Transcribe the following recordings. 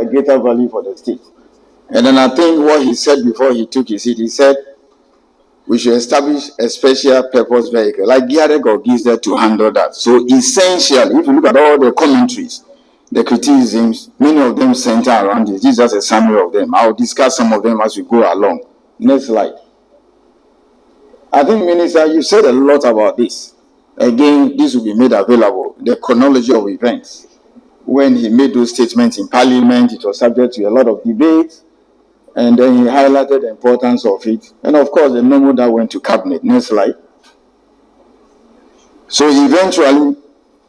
a greater value for the state. And then I think what he said before he took his seat, he said we should establish a special purpose vehicle, like Giadek or Giza, to handle that. So essentially, if you look at all the commentaries, the criticisms, many of them center around this. This is just a summary of them. I'll discuss some of them as we go along. Next slide. I think, Minister, you said a lot about this. Again, this will be made available, the chronology of events. When he made those statements in Parliament, it was subject to a lot of debate, and then he highlighted the importance of it. And of course, the memo that went to Cabinet. Next slide. So eventually,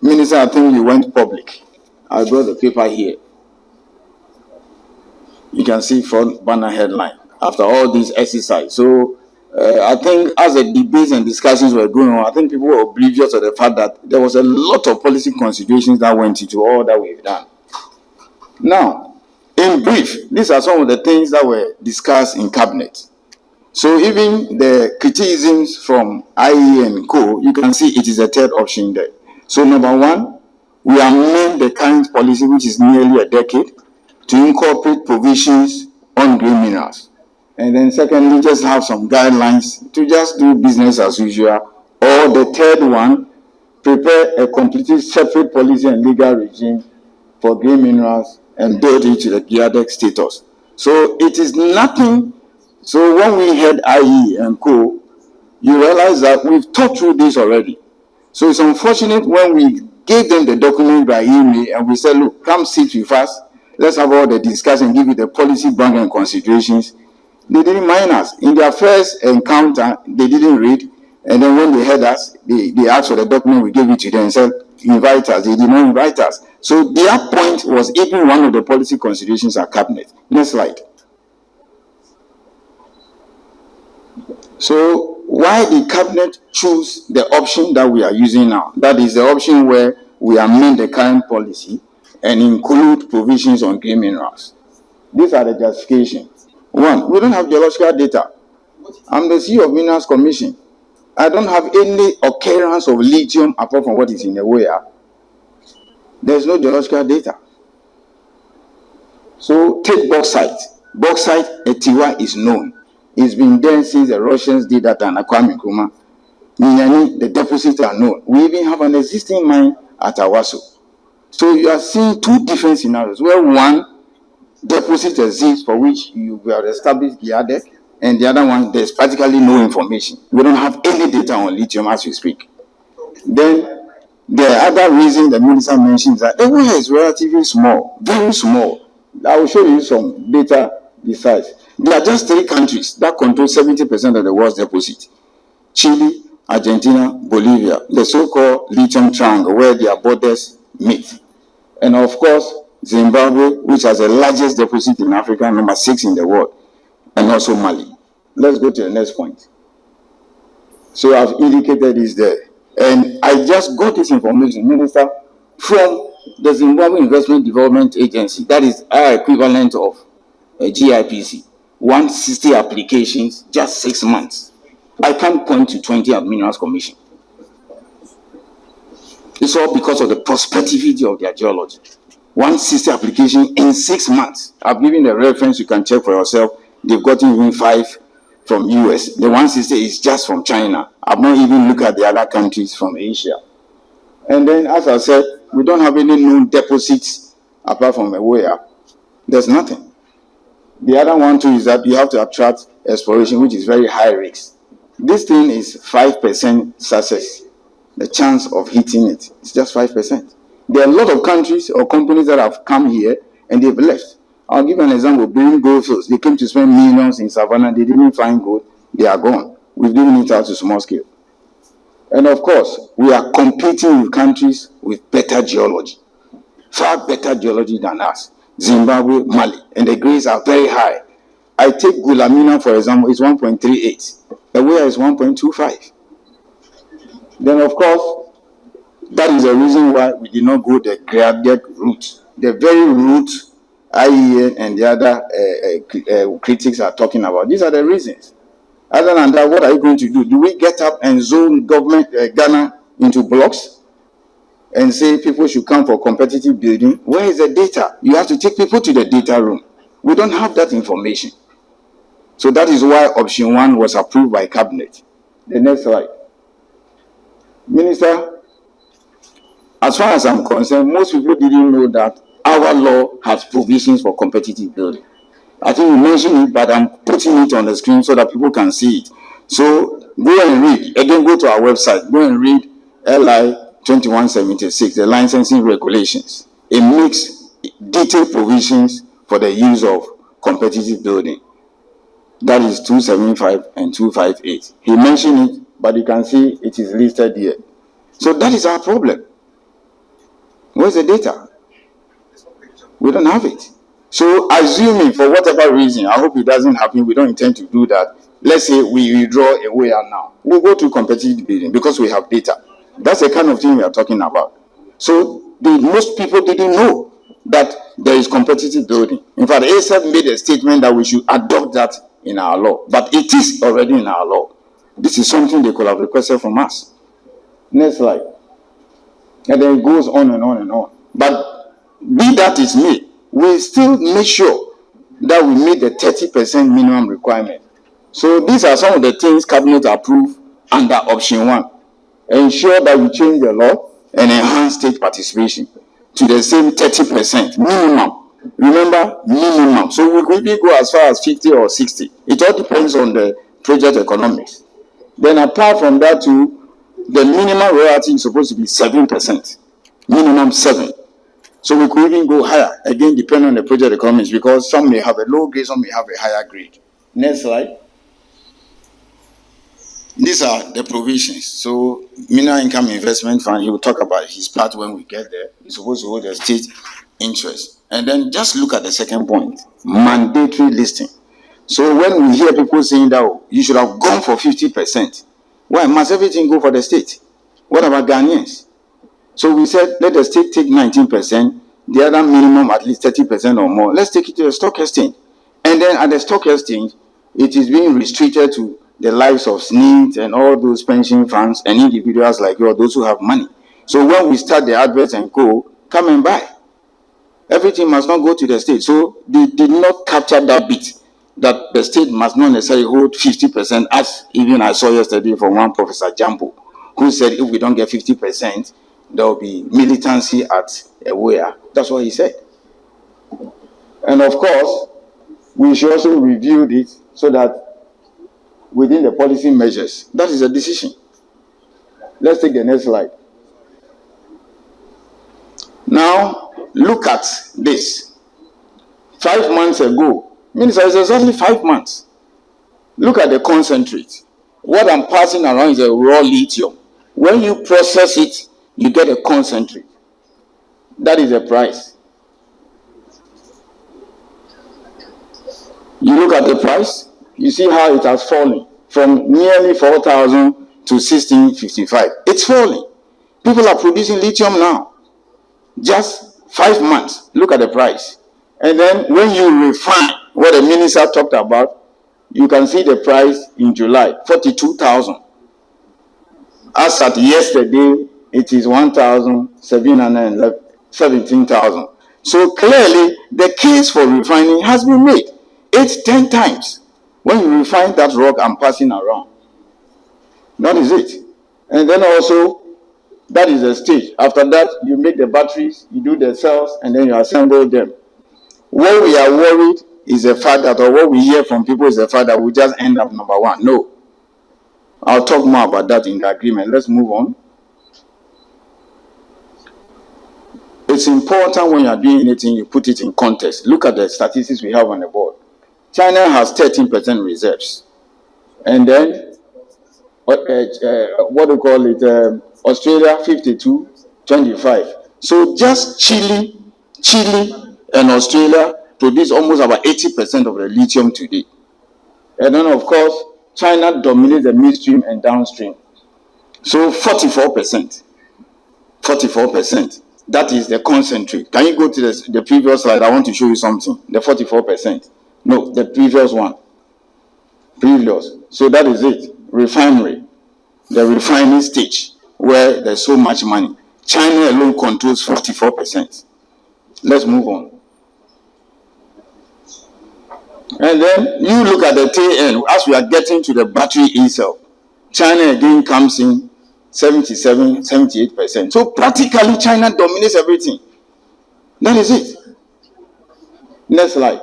Minister, I think you went public. I brought the paper here. You can see front banner headline after all these exercises. So I think as the debates and discussions were going on, I think people were oblivious to the fact that there was a lot of policy considerations that went into all that we've done. Now, in brief, these are some of the things that were discussed in Cabinet. So even the criticisms from IE and Co., you can see it is a third option there. So number one, we amend the current policy, which is nearly a decade, to incorporate provisions on green minerals. And then secondly, just have some guidelines to just do business as usual. Or the third one, prepare a completely separate policy and legal regime for green minerals and build it to the Giadek status. So it is nothing. So when we had IE and Co., you realize that we've thought through this already. So it's unfortunate when we gave them the document by email and we said, look, come sit with us. Let's have all the discussion, give you the policy background and considerations. They didn't mind us. In their first encounter, they didn't read. And then when they heard us, they asked for the document, we gave it to them and said, invite us. They did not invite us. So their point was even one of the policy considerations at Cabinet. Next slide. So why did Cabinet choose the option that we are using now? That is the option where we amend the current policy and include provisions on green minerals. These are the justifications. One, we don't have geological data. I'm the CEO of Minerals Commission. I don't have any occurrence of lithium apart from what is in the ware. There's no geological data. So take bauxite. Bauxite, Etiwa, is known. It's been there since the Russians did that and Kwame Nkrumah. Minyani, the deposits are known. We even have an existing mine at Awaso. So you are seeing two different scenarios where one deposit exists for which you have established Giadek, and the other one there's practically no information. We don't have any data on lithium as we speak. Then the other reason the minister mentions that area is relatively small, very small. I will show you some data besides. There are just 3 countries that control 70% of the world's deposit: Chile, Argentina, Bolivia, the so-called Lithium Triangle, where their borders meet. And of course, Zimbabwe, which has the largest deposit in Africa, number 6 in the world, and also Mali. Let's go to the next point. So I've indicated this there. And I just got this information, Minister, from the Zimbabwe Investment Development Agency. That is our equivalent of a GIPC. 160 applications, just 6 months. I can't point to 20 at Minerals Commission. It's all because of the prospectivity of their geology. 160 applications in 6 months. I've given the reference, you can check for yourself. They've gotten even 5 from US. The 160 is just from China. I've not even looked at the other countries from Asia. And then, as I said, we don't have any known deposits apart from Ewea. There's nothing. The other one too is that you have to attract exploration, which is very high risk. This thing is 5% success. The chance of hitting it is just 5%. There are a lot of countries or companies that have come here and they've left. I'll give an example. Green Goldfields, they came to spend millions in Savannah. They didn't find gold. They are gone. We've given it out to small scale. And of course, we are competing with countries with better geology, far better geology than us. Zimbabwe, Mali, and the grades are very high. I take Gulamina, for example, it's 1.38. Ewea is 1.25. Then, of course, that is the reason why we did not go the Giadek route. The very route IEN and the other critics are talking about. These are the reasons. Other than that, what are you going to do? Do we get up and zone government Ghana into blocks? and say people should come for competitive building. Where is the data? You have to take people to the data room. We don't have that information. So that is why option 1 was approved by cabinet. The next slide. Minister, as far as I'm concerned, most people didn't know that our law has provisions for competitive building. I think you mentioned it, but I'm putting it on the screen so that people can see it. So go and read. Again, go to our website. Go and read LI 2176, the licensing regulations. It makes detailed provisions for the use of competitive building. That is 275 and 258. He mentioned it, but you can see it is listed here. So that is our problem. Where's the data? We don't have it. So assuming for whatever reason, I hope it doesn't happen, we don't intend to do that. Let's say we withdraw away now. We'll go to competitive bidding because we have data. That's the kind of thing we are talking about. So most people didn't know that there is competitive building. In fact, ASF made a statement that we should adopt that in our law. But it is already in our law. This is something they could have requested from us. Next slide. And then it goes on and on and on. But be that is made, we still make sure that we meet the 30% minimum requirement. So these are some of the things cabinet approved under option 1. Ensure that we change the law and enhance state participation to the same 30% minimum. Remember, minimum. So we could go as far as 50 or 60. It all depends on the project economics. Then apart from that too, the minimum royalty is supposed to be 7%. Minimum 7. So we could even go higher, again, depending on the project economics, because some may have a low grade, some may have a higher grade. Next slide. These are the provisions. So, Mineral Income Investment Fund, he will talk about his part when we get there. He's supposed to hold the state interest. And then just look at the second point, mandatory listing. So, when we hear people saying that, oh, you should have gone for 50%, why must everything go for the state? What about Ghanaians? So we said, let the state take 19%, the other minimum at least 30% or more. Let's take it to the stock exchange. And then at the stock exchange, it is being restricted to the lives of SNIT and all those pension funds and individuals like you or those who have money. So when we start the adverts and go, come and buy. Everything must not go to the state. So they did not capture that bit, that the state must not necessarily hold 50%, as even I saw yesterday from one Professor Jambo, who said if we don't get 50%, there will be militancy at where. That's what he said. And of course, we should also review this so that within the policy measures, that is a decision. Let's take the next slide. Now, look at this. 5 months ago, Minister, it's only 5 months. Look at the concentrate. What I'm passing around is a raw lithium. When you process it, you get a concentrate. That is the price. You look at the price, you see how it has fallen from nearly 4,000 to 1,655. It's falling. People are producing lithium now. Just 5 months. Look at the price. And then when you refine what the minister talked about, you can see the price in July, 42,000. As at yesterday, it is 1,717,000. So clearly, the case for refining has been made. It's 10 times. When you refine that rock I'm passing around. That is it. And then also, that is the stage. After that, you make the batteries, you do the cells, and then you assemble them. What we are worried is the fact that, or what we hear from people is the fact that we just end up number 1. No. I'll talk more about that in the agreement. Let's move on. It's important when you are doing anything, you put it in context. Look at the statistics we have on the board. China has 13% reserves. And then, what do you call it? Australia, 52, 25. So just Chile and Australia produce almost about 80% of the lithium today. And then, of course, China dominates the midstream and downstream. So 44%. 44%. That is the concentrate. Can you go to the previous slide? I want to show you something. The 44%. No, the previous one. Previous. So that is it. Refinery. The refining stage where there's so much money. China alone controls 44%. Let's move on. And then you look at the tail end as we are getting to the battery itself. China again comes in 77, 78%. So practically China dominates everything. That is it. Next slide.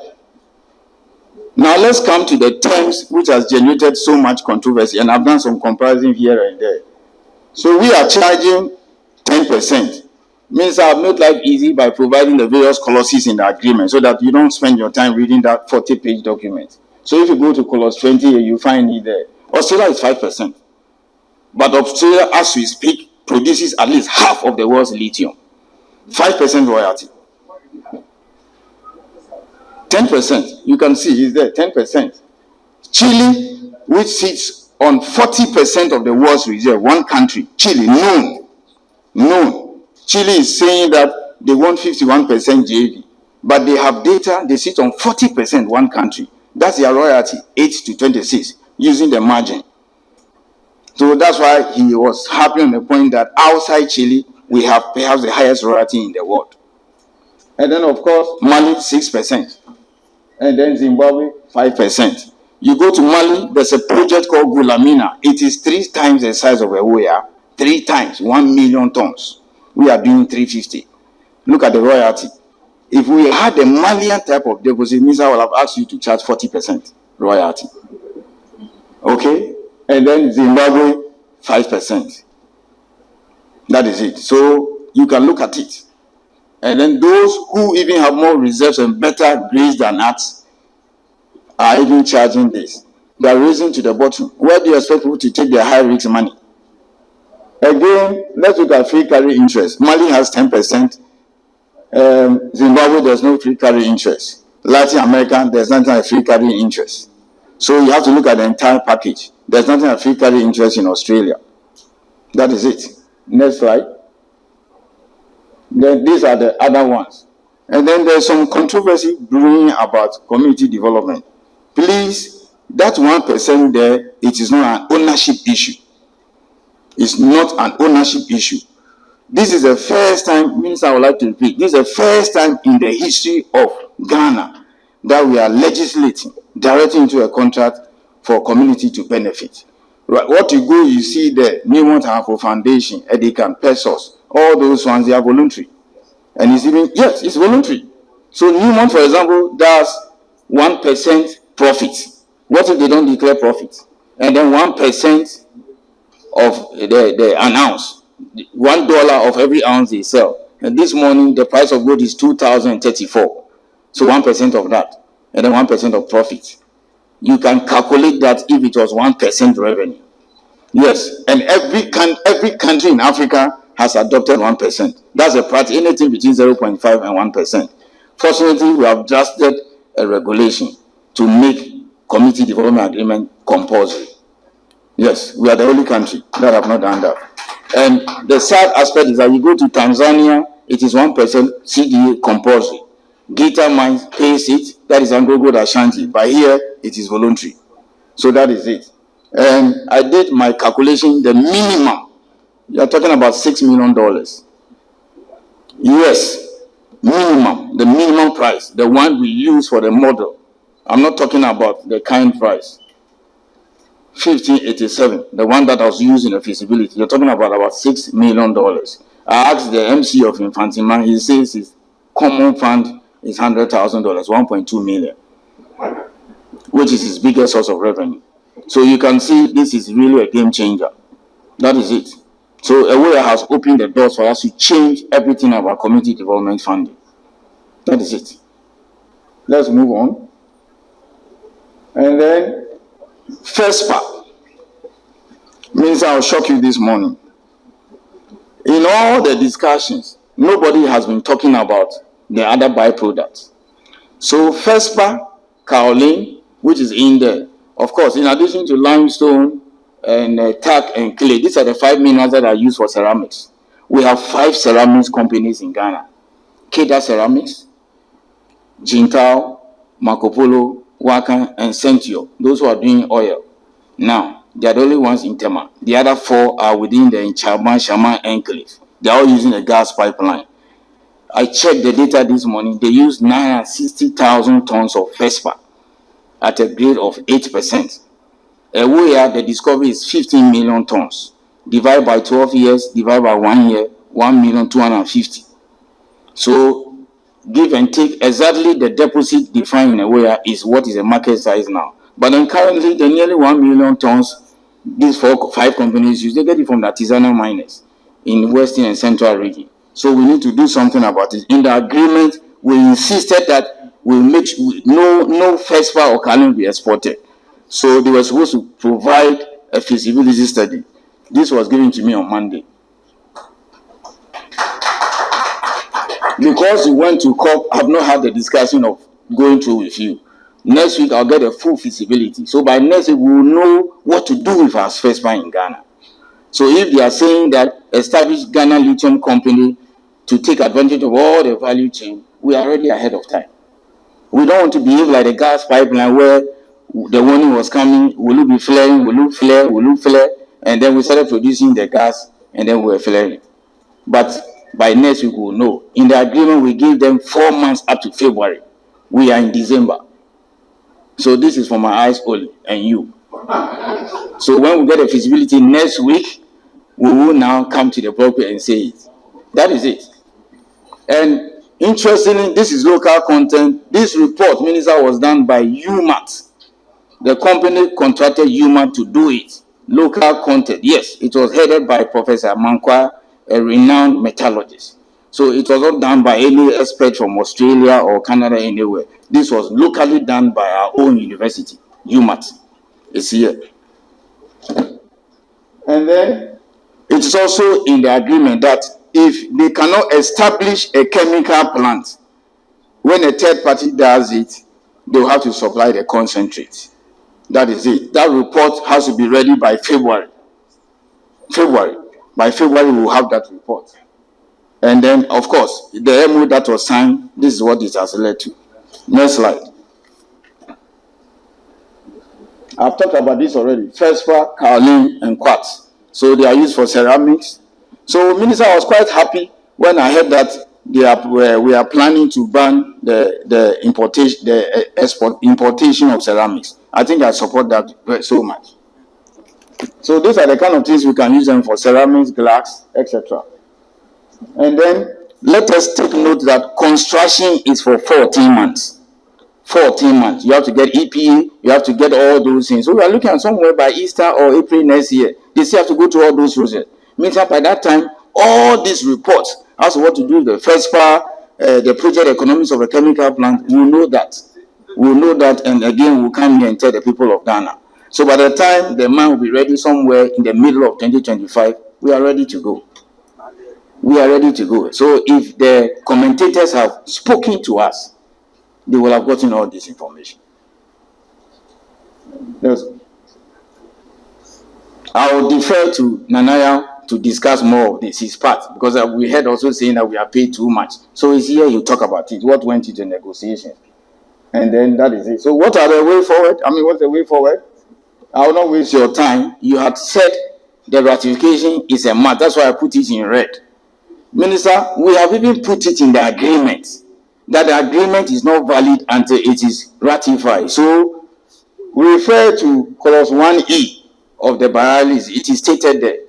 Now let's come to the terms which has generated so much controversy, and I've done some comparison here and there. So we are charging 10%. Means I've made life easy by providing the various clauses in the agreement so that you don't spend your time reading that 40-page document. So if you go to clause 20, you find it there. Australia is 5%. But Australia, as we speak, produces at least half of the world's lithium. 5% royalty. 10%, you can see is there, 10%. Chile, which sits on 40% of the world's reserve, one country, Chile, known. Chile is saying that they want 51% JV, but they have data, they sit on 40%, one country. That's their royalty, 8 to 26, using the margin. So that's why he was happy on the point that outside Chile, we have perhaps the highest royalty in the world. And then, of course, Mali, 6%. And then Zimbabwe, 5%. You go to Mali, there's a project called Gulamina. It is 3 times the size of where we are. 3 times, 1 million tons. We are doing 350. Look at the royalty. If we had a Malian type of deposit, means I will have asked you to charge 40% royalty. Okay? And then Zimbabwe, 5%. That is it. So you can look at it. And then those who even have more reserves and better grades than us are even charging this. They are raising to the bottom. Where do you expect people to take their high risk money? Again, let's look at free carry interest. Mali has 10%. Zimbabwe, there's no free carry interest. Latin America, there's nothing like free carry interest. So you have to look at the entire package. There's nothing like free carry interest in Australia. That is it. Next slide. Then these are the other ones. And then there's some controversy brewing about community development. Please, that 1% there, it is not an ownership issue. It's not an ownership issue. This is the first time, Minister, I would like to repeat, this is the first time in the history of Ghana that we are legislating directly into a contract for community to benefit. Right. What you go, you see the Newmont Harpo Foundation, Edikan, Pesos, all those ones, they are voluntary. And it's even, yes, it's voluntary. So Newmont, for example, does 1% profit. What if they don't declare profit? And then 1% of the an ounce, $1 of every ounce they sell. And this morning, the price of gold is 2,034. So 1% of that, and then 1% of profit. You can calculate that if it was 1% revenue. Yes, and every country in Africa has adopted 1%. That's a practice, anything between 0.5 and 1%. Fortunately, we have drafted a regulation to make community development agreement compulsory. Yes, we are the only country that have not done that. And the sad aspect is that you go to Tanzania, it is 1% CDA compulsory. Gita Mines pays it, that is Angogo Ashanti. But here, it is voluntary. So that is it. And I did my calculation, the minimum, you are talking about $6 million. Yes, minimum, the minimum price, the one we use for the model. I'm not talking about the kind price. 1587, the one that was used in the feasibility, you're talking about $6 million. I asked the MC of Infantima, he says his common fund is $100,000, 1.2 million, which is his biggest source of revenue. So you can see this is really a game changer. That is it. So Aware has opened the doors for us to change everything about community development funding. That is it. Let's move on. And then FESPA means I'll shock you this morning. In all the discussions, nobody has been talking about the other byproducts. So FESPA, kaolin, which is in there, of course, in addition to limestone and tack and clay, these are the 5 minerals that are used for ceramics. We have 5 ceramics companies in Ghana: Keda Ceramics, Jintao, Marco Polo, Wakan, and Sentio, those who are doing oil. Now, they are the only ones in Tema. The other 4 are within the Nchama Shaman enclave. They are all using a gas pipeline. I checked the data this morning. They use 960,000 tons of FESPA at a grade of 8%. Where the discovery is 15 million tons. Divide by 12 years, divide by 1 year, 1,250,000. So give and take, exactly the deposit defined in a way is what is the market size now. But then currently, the nearly 1 million tons these 5 companies use, they get it from the artisanal miners in Western and Central region. So we need to do something about it. In the agreement, we insisted that we make no FESPA or kaolin be exported. So they were supposed to provide a feasibility study. This was given to me on Monday. Because we went to COP, I've not had the discussion of going through with you. Next week, I'll get a full feasibility. So by next week, we will know what to do with our FESPA in Ghana. So if they are saying that establish Ghana Lithium Company to take advantage of all the value chain, we are already ahead of time. We don't want to behave like the gas pipeline where the warning was coming, will it be flaring, will it flare, will it flare, and then we started producing the gas, and then we were flaring. But by next week, we will know. In the agreement, we gave them 4 months up to February. We are in December. So this is for my eyes only, and you. So when we get a feasibility next week, we will now come to the pulpit and say it. That is it. And interestingly, this is local content. This report, Minister, was done by UMAT. The company contracted UMAT to do it. Local content. Yes, it was headed by Professor Mankwa, a renowned metallurgist. So it was not done by any expert from Australia or Canada anywhere. This was locally done by our own university, UMAT. It's here. And then it is also in the agreement that if they cannot establish a chemical plant, when a third party does it, they will have to supply the concentrate. That is it. That report has to be ready by February. By February, we will have that report. And then, of course, the MOU that was signed, this is what it has led to. Next slide. I've talked about this already. FESPA, kaolin, and quartz. So they are used for ceramics. So Minister was quite happy when I heard that we are planning to ban the importation of ceramics. I think I support that so much. So these are the kind of things we can use them for: ceramics, glass, etc. And then let us take note that construction is for 14 months. 14 months. You have to get EPA, you have to get all those things. So we are looking at somewhere by Easter or April next year. They still have to go through all those processes. Means that by that time, all these reports as to what to do with the FESPA, the project economics of a chemical plant, we'll know that. We'll know that, and again, we'll come here and tell the people of Ghana. So by the time the man will be ready somewhere in the middle of 2025, we are ready to go. We are ready to go. So if the commentators have spoken to us, they will have gotten all this information. Yes. I will defer to Nanaya to discuss more of this, his part, because we heard also saying that we are paid too much. So he's here, you talk about it, what went into negotiation. And then that is it. So what are the way forward? What's the way forward? I will not waste your time. You had said the ratification is a must. That's why I put it in red. Minister, we have even put it in the agreement that the agreement is not valid until it is ratified. So we refer to clause 1E of the bialis. It is stated there.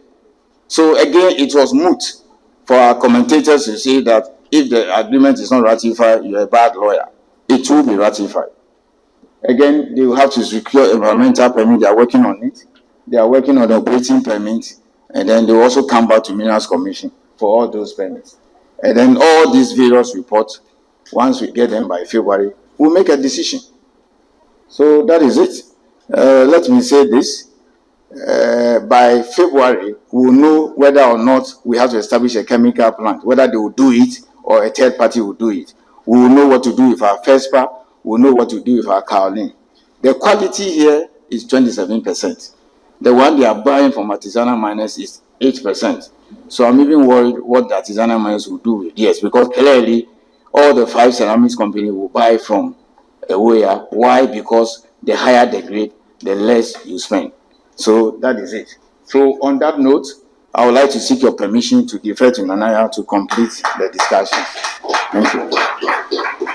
So again, it was moot for our commentators to say that if the agreement is not ratified, you're a bad lawyer. It will be ratified. Again, they will have to secure environmental permit. They are working on it. They are working on the operating permit. And then they will also come back to Minerals Commission for all those permits. And then all these various reports, once we get them by February, we'll make a decision. So that is it. Let me say this. By February, we'll know whether or not we have to establish a chemical plant, whether they will do it or a third party will do it. We will know what to do with our FESPA. We'll know what to do with our kaolin. The quality here is 27%. The one they are buying from artisanal miners is 8%. So I'm even worried what the artisanal miners will do with this, because clearly all the 5 ceramics companies will buy from Ewoya. Why? Because the higher the grade, the less you spend. So that is it. So on that note, I would like to seek your permission to defer to Nanaya to complete the discussion. Thank you.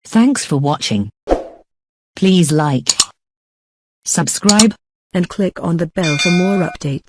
Thanks for watching. Please like, subscribe, and click on the bell for more updates.